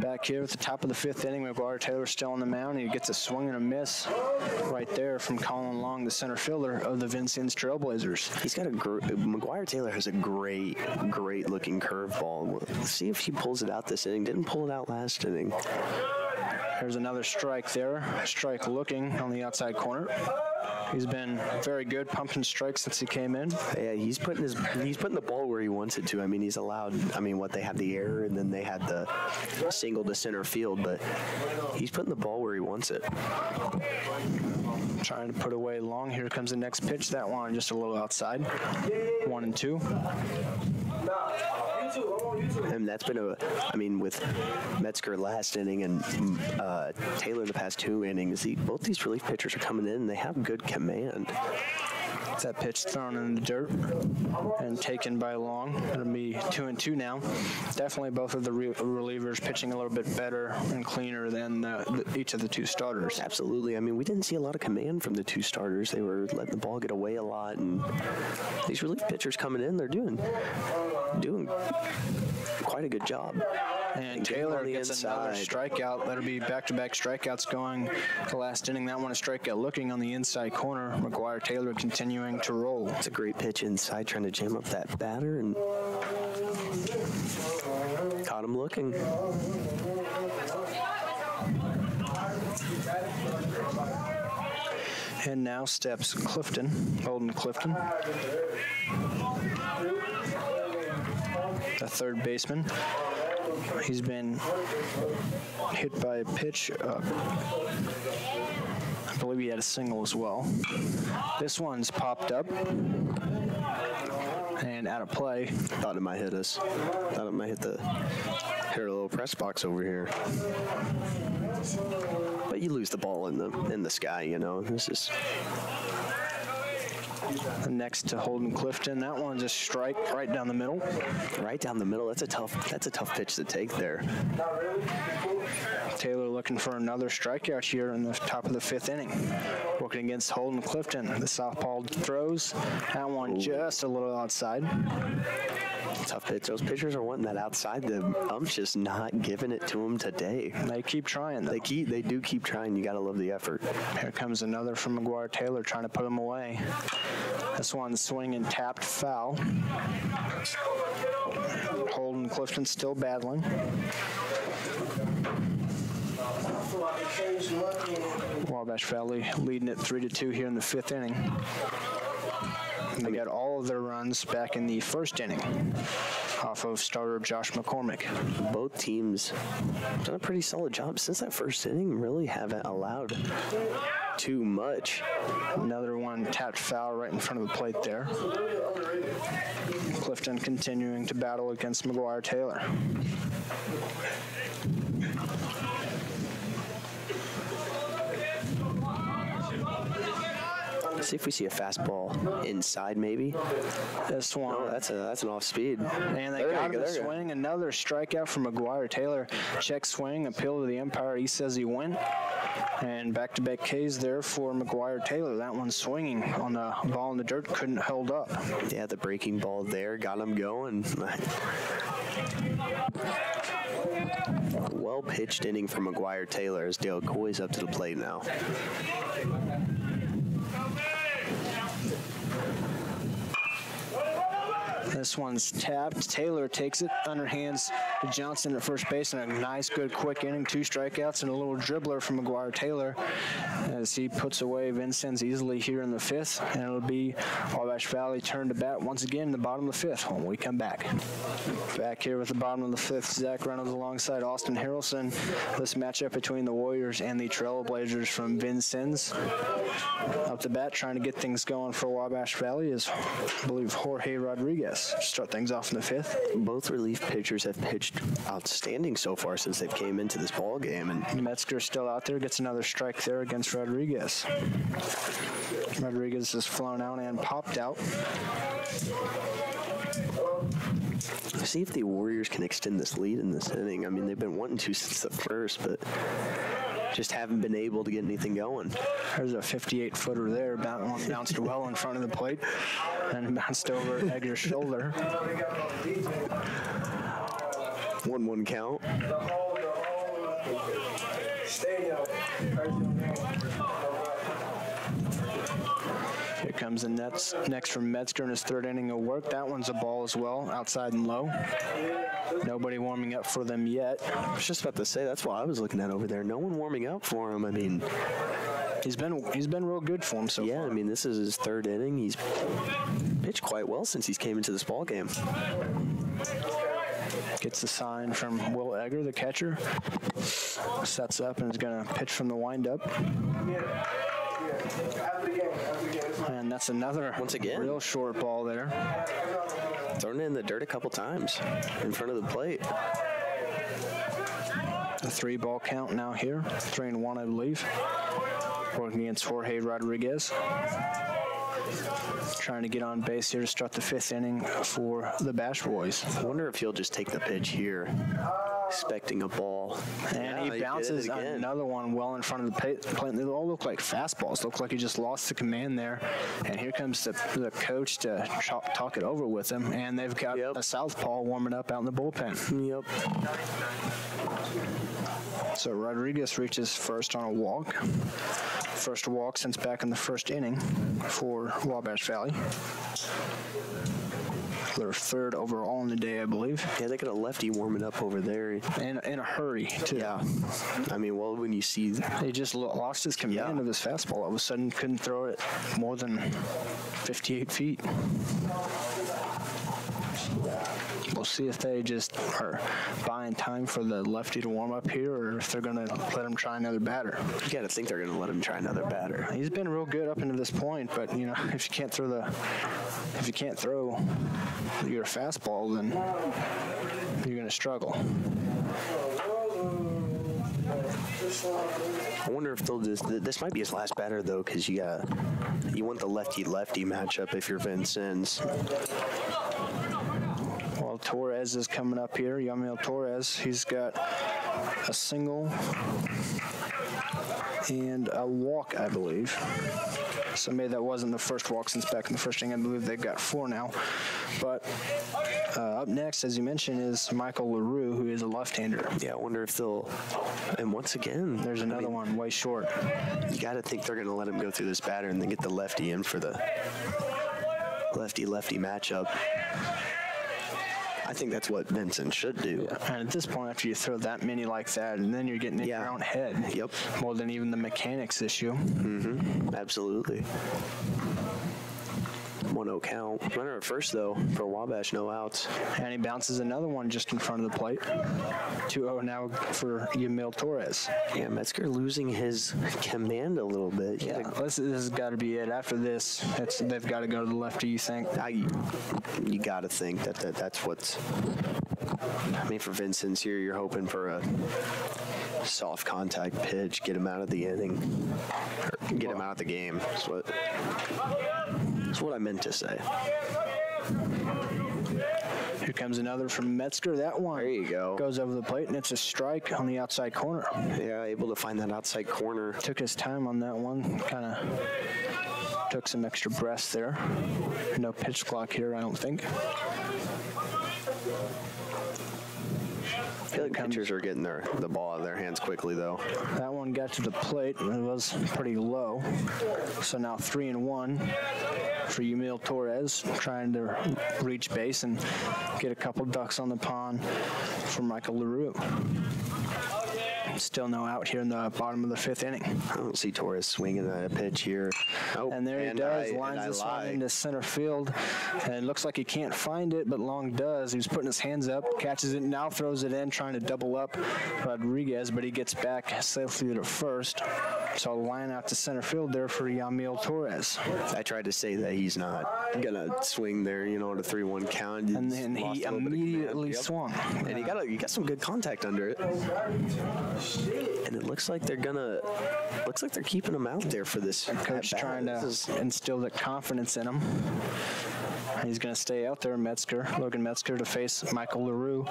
Back here at the top of the 5th inning, McGuire Taylor still on the mound. He gets a swing and a miss right there from Colin Long, the center fielder of the Vincennes Trailblazers. He's got McGuire Taylor has a great looking curveball. Let's see if he pulls it out this inning. Didn't pull it out last inning. There's another strike there. Strike looking on the outside corner. He's been very good pumping strikes since he came in. Yeah, he's putting the ball where he wants it to. I mean, he's allowed. I mean, they have the error and then they had the single to center field, but he's putting the ball where he wants it. Trying to put away Long. Here comes the next pitch. That one just a little outside. 1-2. And that's been with Metzger last inning and Taylor the past 2 innings, both these relief pitchers are coming in and they have good command. That pitch thrown in the dirt and taken by Long. It'll be 2-2 now. Definitely both of the relievers pitching a little bit better and cleaner than each of the 2 starters. Absolutely. I mean, we didn't see a lot of command from the 2 starters. They were letting the ball get away a lot, and these relief pitchers coming in, they're doing quite a good job. And Taylor gets another strikeout. That'll be back-to-back strikeouts going the last inning. That one a strikeout looking on the inside corner. McGuire Taylor continuing to roll. It's a great pitch inside, trying to jam up that batter, and caught him looking. And now steps Holden Clifton. The third baseman. He's been hit by a pitch. I believe he had a single as well. This one's popped up and out of play. Thought it might hit us. Thought it might hit a little press box over here. But you lose the ball in the sky, you know. This is. Next to Holden Clifton, that one's a strike right down the middle. Right down the middle. That's a tough pitch to take there. Taylor looking for another strikeout here in the top of the 5th inning. Working against Holden Clifton. The southpaw throws. That one just a little outside. Tough pitch. Those pitchers are wanting that outside. The ump's just not giving it to them today. They keep trying, though. They do keep trying. You got to love the effort. Here comes another from McGuire Taylor trying to put him away. This one's swinging tapped foul. Holden Clifton still battling. Wabash Valley leading it 3-2 here in the 5th inning. They got all of their runs back in the 1st inning off of starter Josh McCormick. Both teams done a pretty solid job since that 1st inning. Really haven't allowed too much. Another one tapped foul right in front of the plate there. Clifton continuing to battle against McGuire Taylor. Let's see if we see a fastball inside, maybe. This one. No, that's an off speed. And they got him to swing. Another strikeout from McGuire Taylor. Check swing, appeal to the umpire. He says he went. And back-to-back Ks there for McGuire Taylor. That one swinging on the ball in the dirt, couldn't hold up. Yeah, the breaking ball there got him going. Well pitched inning for McGuire Taylor as Dale Coy's up to the plate now. This one's tapped. Taylor takes it, underhands to Johnson at first base, and a nice, good, quick inning. 2 strikeouts and a little dribbler from McGuire Taylor as he puts away Vincennes easily here in the 5th. And it'll be Wabash Valley turn to bat once again in the bottom of the 5th when we come back. Back here with the bottom of the 5th, Zach Reynolds alongside Austin Harrelson. This matchup between the Warriors and the Trailblazers from Vincennes. Up the bat, trying to get things going for Wabash Valley is, I believe, Jorge Rodriguez. Start things off in the 5th. Both relief pitchers have pitched outstanding so far since they've came into this ball game. And Metzger still out there, gets another strike there against Rodriguez. Rodriguez has flown out and popped out. See if the Warriors can extend this lead in this inning. I mean, they've been wanting to since the 1st, but just haven't been able to get anything going. There's a 58-footer there, bounced well in front of the plate and bounced over Egger's shoulder. 1-1 count. Here comes the next from Metzger in his third inning of work. That one's a ball as well, outside and low. Nobody warming up for them yet. I was just about to say, that's what I was looking at over there. No one warming up for him. I mean, he's been real good for him so far. Yeah, I mean, this is his third inning. He's pitched quite well since he's came into this ball game. Gets the sign from Will Egger, the catcher. Sets up and is going to pitch from the windup. And that's another once again real short ball there. Thrown it in the dirt a couple times in front of the plate. A 3-ball count now here. 3-1, I believe. Working against Jorge Rodriguez. Trying to get on base here to start the 5th inning for the Bash Boys. I wonder if he'll just take the pitch here, expecting a ball. And he bounces another one well in front of the plate. They all look like fastballs. Look like he just lost the command there. And here comes the coach to talk it over with him. And they've got a southpaw warming up out in the bullpen. Yep. So Rodriguez reaches first on a walk. First walk since back in the first inning for Wabash Valley. Their third overall in the day, I believe. Yeah, they got a lefty warming up over there. And in a hurry, too. Yeah. I mean, well, when you see... He just lost his command of his fastball. All of a sudden, couldn't throw it more than 58 feet. We'll see if they just are buying time for the lefty to warm up here, or if they're going to let him try another batter. You got to think they're going to let him try another batter. He's been real good up until this point, but you know, if you can't throw your fastball, then you're going to struggle. I wonder if they'll just. This might be his last batter though, because you want the lefty-lefty matchup if you're Vincennes. Well, Torres is coming up here. Yamil Torres. He's got a single and a walk, I believe. So maybe that wasn't the first walk since back in the first inning. I believe they've got 4 now. But up next, as you mentioned, is Michael LaRue, who is a left-hander. Yeah, I wonder if they'll... And once again... There's another one way short. You got to think they're going to let him go through this batter and then get the lefty in for the lefty-lefty matchup. I think that's what Vincent should do. Yeah. And at this point, after you throw that many like that, and then you're getting in your own head. Yep. More than even the mechanics issue. Mm-hmm. Absolutely. 1-0 count. Runner at first, though, for Wabash, no outs. And he bounces another one just in front of the plate. 2-0 now for Yamil Torres. Yeah, Metzger losing his command a little bit. Yeah, this has got to be it. After this, they've got to go to the lefty, you think? You got to think that's what's... I mean, for Vincent's here, you're hoping for a soft contact pitch, get him out of the inning, or get him out of the game. That's what I meant to say. Here comes another from Metzger. That one there you go. Goes over the plate, and it's a strike on the outside corner. Yeah, able to find that outside corner. Took his time on that one. Kind of took some extra breaths there. No pitch clock here, I don't think. I feel like pitchers are getting the ball out of their hands quickly, though. That one got to the plate. It was pretty low. So now 3-1 for Yamil Torres, trying to reach base and get a couple ducks on the pond for Michael LaRue. Still no out here in the bottom of the 5th inning. I don't see Torres swinging at a pitch here. Oh, and there he does. Lines this one into center field. And it looks like he can't find it, but Long does. He was putting his hands up, catches it, now throws it in, trying to double up Rodriguez, but he gets back safely to first. So a line out to center field there for Yamil Torres. I tried to say that he's not going to swing there, at a 3-1 count. And then he immediately swung. And he got some good contact under it. And it looks like they're keeping him out there for this. Coach trying to instill the confidence in him. He's going to stay out there, Logan Metzger to face Michael LaRue.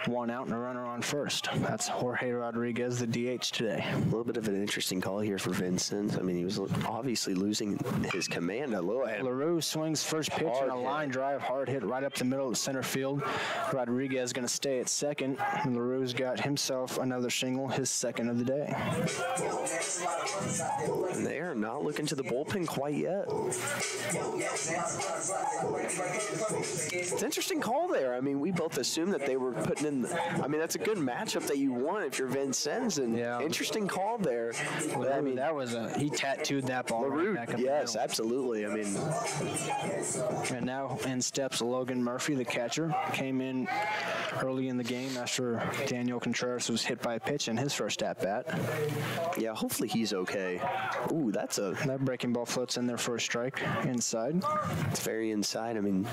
1 out and a runner on first. That's Jorge Rodriguez, the DH today. A little bit of an interesting call here for Vincennes. I mean, he was obviously losing his command a little. LaRue swings first pitch and a line drive, hard hit right up the middle of center field. Rodriguez going to stay at second. LaRue's got himself another single, his second of the day. And they are not looking to the bullpen quite yet. It's an interesting call there. I mean, we both assumed that they were putting in. I mean, that's a good matchup that you want if you're Vincennes. And interesting call there. Well, I mean, that was he tattooed that ball LaRue, right back up yes, absolutely. I mean, and now in steps Logan Murphy, the catcher, came in early in the game after Daniel Contreras was hit by a pitch in his first at bat. Yeah, hopefully he's okay. Ooh, that breaking ball floats in there for a strike inside. It's very inside. I mean,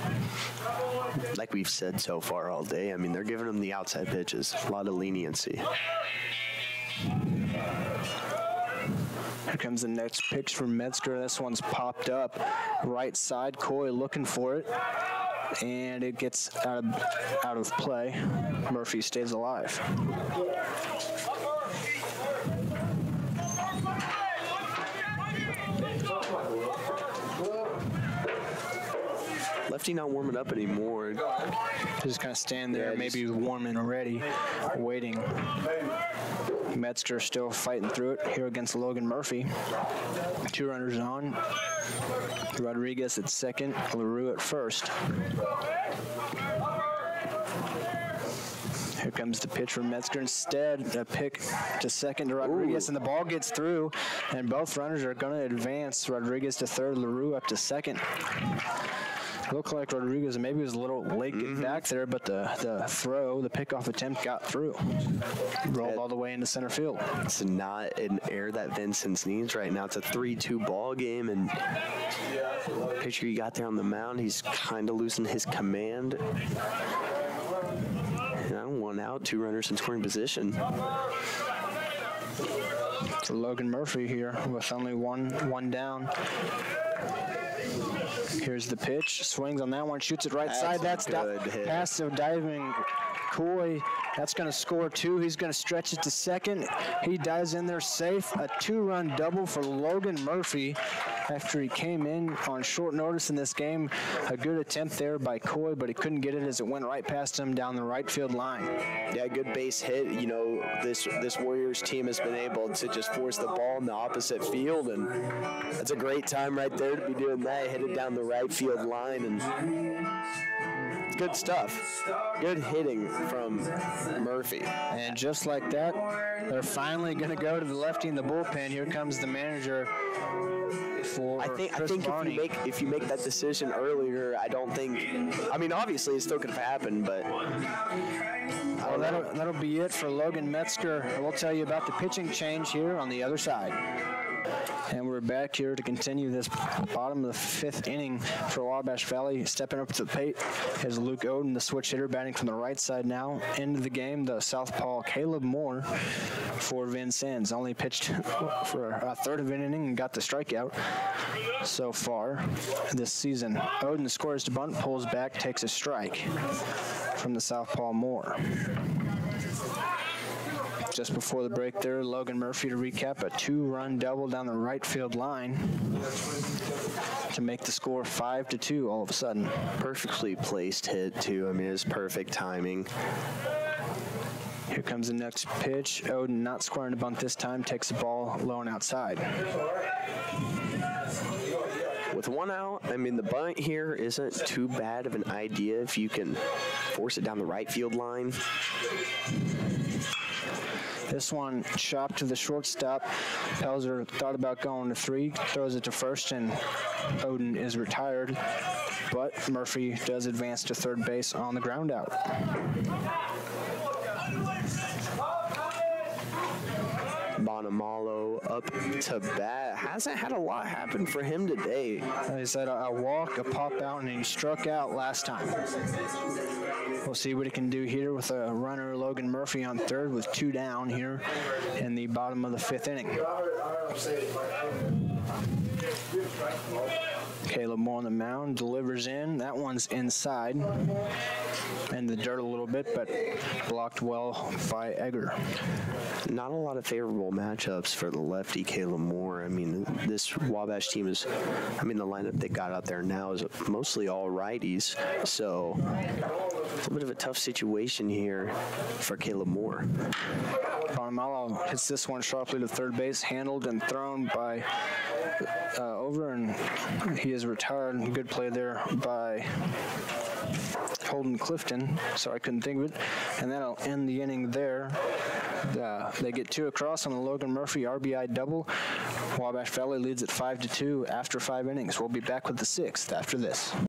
like we've said so far all day, I mean, they're giving him the outside pitches. A lot of leniency. Here comes the next pitch from Metzger. This one's popped up. Right side, Coy looking for it. And it gets out of play. Murphy stays alive. Lefty not warming up anymore. Just kind of stand there, maybe warming already, waiting. Metzger still fighting through it here against Logan Murphy. 2 runners on. Rodriguez at second, LaRue at first. Here comes the pitch from Metzger. Instead, a pick to second to Rodriguez, and the ball gets through, and both runners are going to advance. Rodriguez to third, LaRue up to second. Looked like Rodriguez maybe was a little late getting back there, but the pickoff attempt got through. Rolled all the way into center field. It's not an error that Vincennes needs right now. It's a 3-2 ball game, and pitcher he got there on the mound, he's kind of losing his command. And 1 out, 2 runners in scoring position. So Logan Murphy here with only one down. Here's the pitch. Swings on that one. Shoots it right side. That's passive diving. Coy. That's going to score 2. He's going to stretch it to second. He dives in there safe. A 2-run double for Logan Murphy after he came in on short notice in this game. A good attempt there by Coy, but he couldn't get it as it went right past him down the right field line. Yeah, good base hit. You know, this Warriors team has been able to just force the ball in the opposite field, and that's a great time right there to be doing that. Hit it down the right field line, and good stuff. Good hitting from Murphy. And just like that, they're finally going to go to the lefty in the bullpen. Here comes the manager for Chris Barney. if you make that decision earlier, I don't think. I mean, obviously it still could have happened, but. Well, that'll be it for Logan Metzger. We'll tell you about the pitching change here on the other side. And we're back here to continue this bottom of the 5th inning for Wabash Valley. Stepping up to the plate is Luke Oden, the switch hitter, batting from the right side now. Into the game, the southpaw Caleb Moore for Vincennes. Only pitched for a third of an inning and got the strikeout so far this season. Oden scores to bunt, pulls back, takes a strike from the southpaw Moore. Just before the break there, Logan Murphy, to recap, a 2-run double down the right field line to make the score 5-2 all of a sudden. Perfectly placed hit, too. I mean, it was perfect timing. Here comes the next pitch. Oden not scoring a bunt this time, takes the ball low and outside. With 1 out, I mean, the bunt here isn't too bad of an idea if you can force it down the right field line. This one chopped to the shortstop. Pelzer thought about going to 3, throws it to first, and Oden is retired. But Murphy does advance to third base on the ground out. Bonamalo up to bat. Hasn't had a lot happen for him today. He's had a walk, a pop out, and he struck out last time. We'll see what he can do here with a runner, Logan Murphy, on third with 2 down here in the bottom of the 5th inning. Caleb Moore on the mound, delivers in. That one's inside, in the dirt a little bit, but blocked well by Egger. Not a lot of favorable matchups for the lefty Caleb Moore. I mean, this Wabash team is, the lineup they got out there now is mostly all righties, so a little bit of a tough situation here for Caleb Moore. Bonamalo hits this one sharply to third base, handled and thrown by over, and he is retired. Good play there by Holden Clifton, so I couldn't think of it, and that'll end the inning there. They get 2 across on the Logan Murphy RBI double. Wabash Valley leads at 5-2 after 5 innings. We'll be back with the 6th after this.